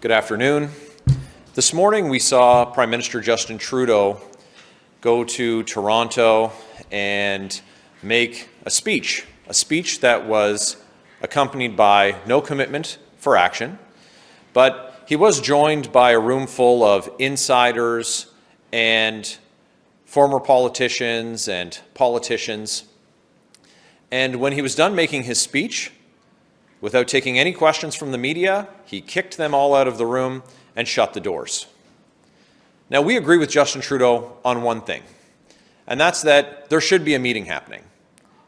Good afternoon. This morning we saw Prime Minister Justin Trudeau go to Toronto and make a speech that was accompanied by no commitment for action, but he was joined by a room full of insiders and former politicians and politicians. And when he was done making his speech, without taking any questions from the media, he kicked them all out of the room and shut the doors. Now, we agree with Justin Trudeau on one thing, and that's that there should be a meeting happening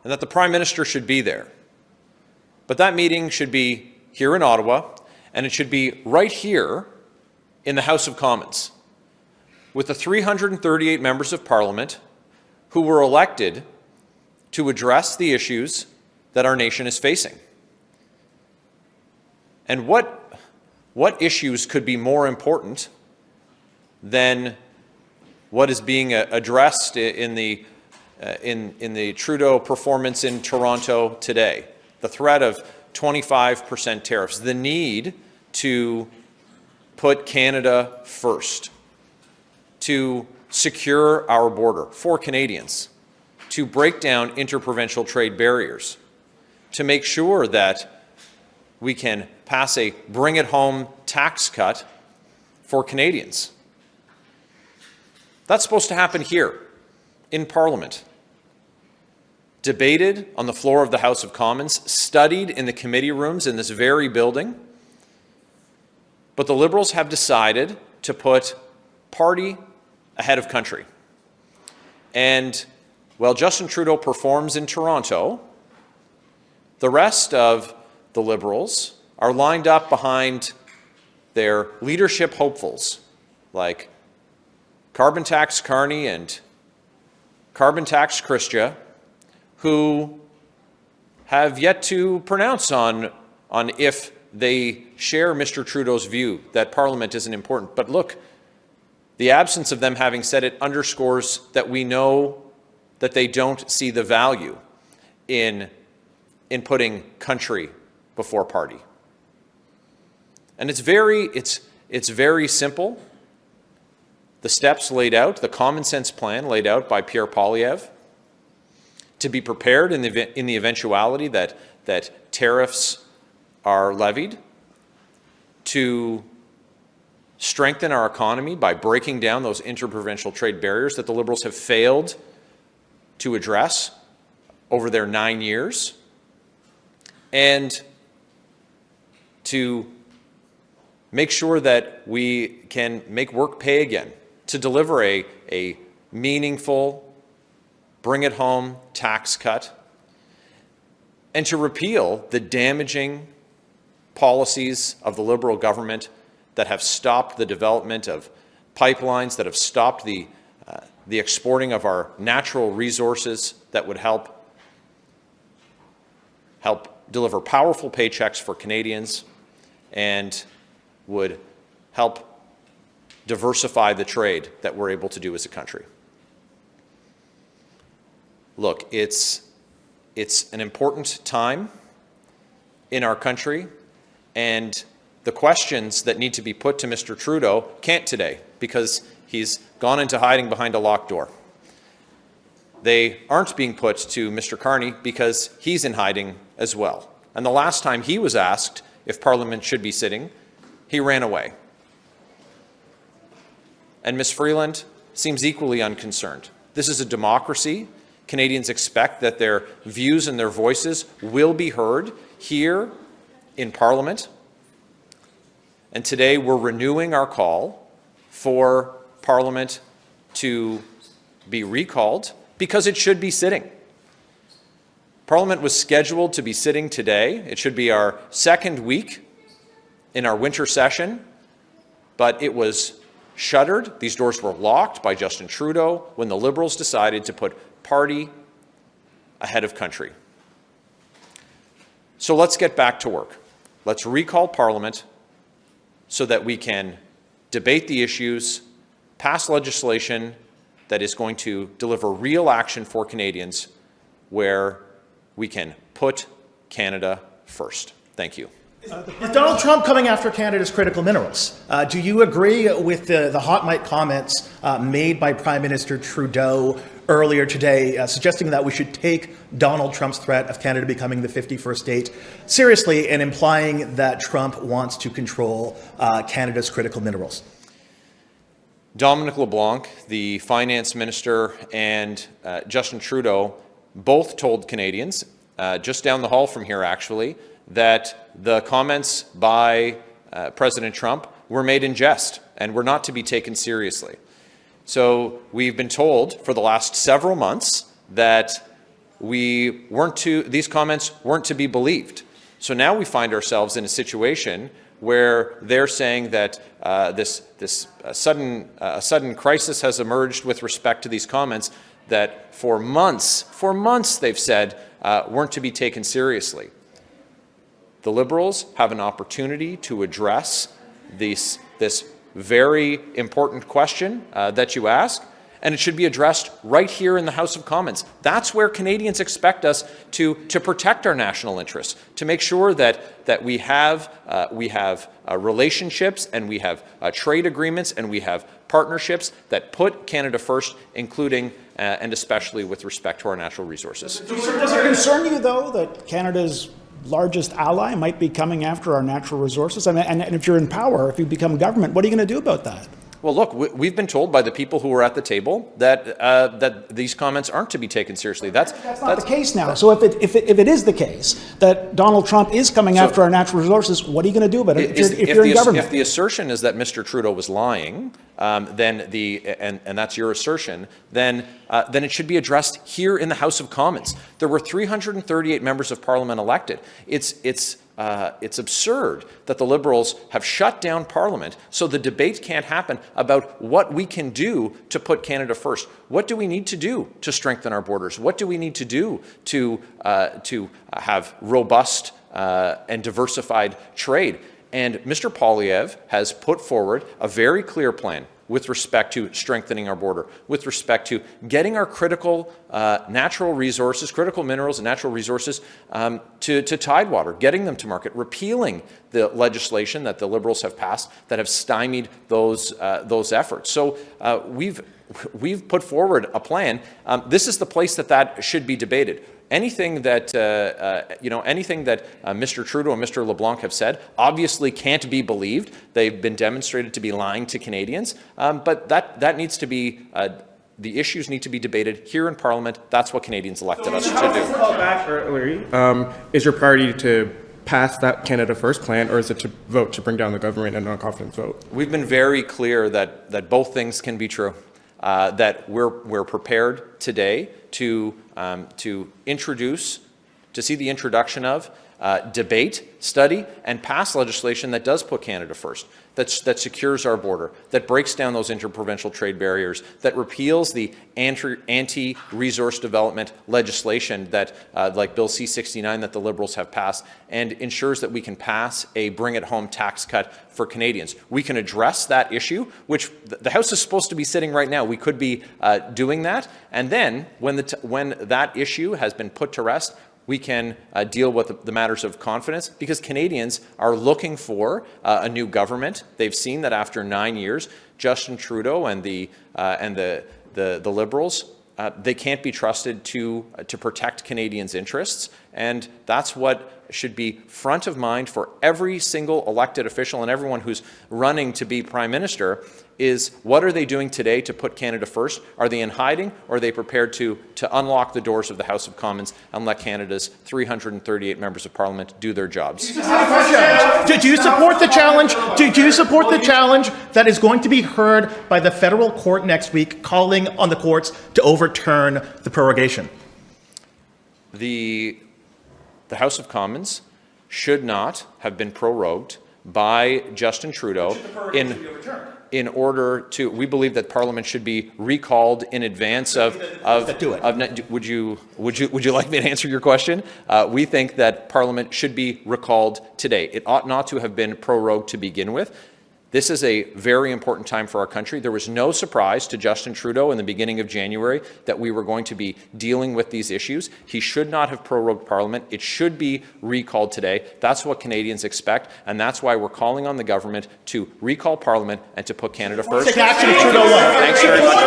and that the Prime Minister should be there. But that meeting should be here in Ottawa, and it should be right here in the House of Commons, with the 338 members of Parliament who were elected to address the issues that our nation is facing. And what issues could be more important than what is being addressed in the Trudeau performance in Toronto today? The threat of 25% tariffs, the need to put Canada first, to secure our border for Canadians, to break down interprovincial trade barriers, to make sure that we can pass a bring-it-home tax cut for Canadians. That's supposed to happen here in Parliament. Debated on the floor of the House of Commons, studied in the committee rooms in this very building. But the Liberals have decided to put party ahead of country. And while Justin Trudeau performs in Toronto, the rest of the Liberals are lined up behind their leadership hopefuls like Carbon Tax Carney and Carbon Tax Christia, who have yet to pronounce on if they share Mr. Trudeau's view that Parliament isn't important. But look, the absence of them having said it underscores that we know that they don't see the value in putting country before party. And it's very simple. The steps laid out, the common sense plan laid out by Pierre Poilievre, to be prepared in the eventuality that tariffs are levied, to strengthen our economy by breaking down those interprovincial trade barriers that the Liberals have failed to address over their 9 years, and to make sure that we can make work pay again, to deliver a meaningful, bring-it-home tax cut, and to repeal the damaging policies of the Liberal government that have stopped the development of pipelines, that have stopped the exporting of our natural resources that would help deliver powerful paychecks for Canadians and would help diversify the trade that we're able to do as a country. Look, it's an important time in our country, and the questions that need to be put to Mr. Trudeau can't today because he's gone into hiding behind a locked door. They aren't being put to Mr. Carney because he's in hiding as well. And the last time he was asked if Parliament should be sitting, he ran away. And Ms. Freeland seems equally unconcerned. This is a democracy. Canadians expect that their views and their voices will be heard here in Parliament. And today we're renewing our call for Parliament to be recalled because it should be sitting. Parliament was scheduled to be sitting today. It should be our second week in our winter session, but it was shuttered. These doors were locked by Justin Trudeau when the Liberals decided to put party ahead of country. So let's get back to work. Let's recall Parliament so that we can debate the issues, pass legislation that is going to deliver real action for Canadians where we can put Canada first. Thank you. Is Donald Trump coming after Canada's critical minerals? Do you agree with the hot mic comments made by Prime Minister Trudeau earlier today, suggesting that we should take Donald Trump's threat of Canada becoming the 51st state seriously and implying that Trump wants to control Canada's critical minerals? Dominic LeBlanc, the finance minister, and Justin Trudeau both told Canadians, just down the hall from here actually, that the comments by President Trump were made in jest and were not to be taken seriously. So we've been told for the last several months that these comments weren't to be believed. So now we find ourselves in a situation where they're saying that this sudden crisis has emerged with respect to these comments that for months they've said weren't to be taken seriously. The Liberals have an opportunity to address this very important question that you ask, and it should be addressed right here in the House of Commons. That's where Canadians expect us to protect our national interests, to make sure that we have relationships and we have trade agreements and we have partnerships that put Canada first, including and especially with respect to our natural resources. Does it concern you, though, that Canada's largest ally might be coming after our natural resources? I mean, and if you're in power, if you become government, what are you going to do about that? Well, look, we've been told by the people who were at the table that these comments aren't to be taken seriously. That's not the case now. So if it is the case that Donald Trump is coming after our natural resources, what are you going to do about it if you're in government? If the assertion is that Mr. Trudeau was lying, then and that's your assertion, then it should be addressed here in the House of Commons. There were 338 members of Parliament elected. It's absurd that the Liberals have shut down Parliament so the debate can't happen about what we can do to put Canada first. What do we need to do to strengthen our borders? What do we need to do to have robust and diversified trade? And Mr. Poilievre has put forward a very clear plan with respect to strengthening our border, with respect to getting our critical natural resources, critical minerals and natural resources to Tidewater, getting them to market, repealing the legislation that the Liberals have passed that have stymied those efforts. So we've put forward a plan. This is the place that should be debated. Anything that Mr. Trudeau and Mr. LeBlanc have said obviously can't be believed. They've been demonstrated to be lying to Canadians, but that needs to be. The issues need to be debated here in Parliament. That's what Canadians elected us to do. Call back earlier. Is your party to pass that Canada First plan, or is it to vote to bring down the government in a non-confidence vote? We've been very clear that both things can be true. That we're prepared today to see the introduction of, debate, study, and pass legislation that does put Canada first, that secures our border, that breaks down those interprovincial trade barriers, that repeals the anti-resource development legislation that, like Bill C-69 that the Liberals have passed, and ensures that we can pass a bring-it-home tax cut for Canadians. We can address that issue, which the House is supposed to be sitting right now. We could be doing that, and then when that issue has been put to rest, we can deal with the matters of confidence, because Canadians are looking for a new government. They've seen that after 9 years, Justin Trudeau and the Liberals, they can't be trusted to protect Canadians' interests, and that's what should be front of mind for every single elected official and everyone who's running to be Prime Minister. Is what are they doing today to put Canada first? Are they in hiding, or are they prepared to unlock the doors of the House of Commons and let Canada's 338 members of Parliament do their jobs? Do you support the challenge? Do you support the challenge that is going to be heard by the federal court next week, calling on the courts to overturn the prorogation? The House of Commons should not have been prorogued by Justin Trudeau in order to, we believe that Parliament should be recalled in advance of would you like me to answer your question? We think that Parliament should be recalled today. It ought not to have been prorogued to begin with. This is a very important time for our country. There was no surprise to Justin Trudeau in the beginning of January that we were going to be dealing with these issues. He should not have prorogued Parliament. It should be recalled today. That's what Canadians expect, and that's why we're calling on the government to recall Parliament and to put Canada first. Take action if Trudeau won. Thanks very much.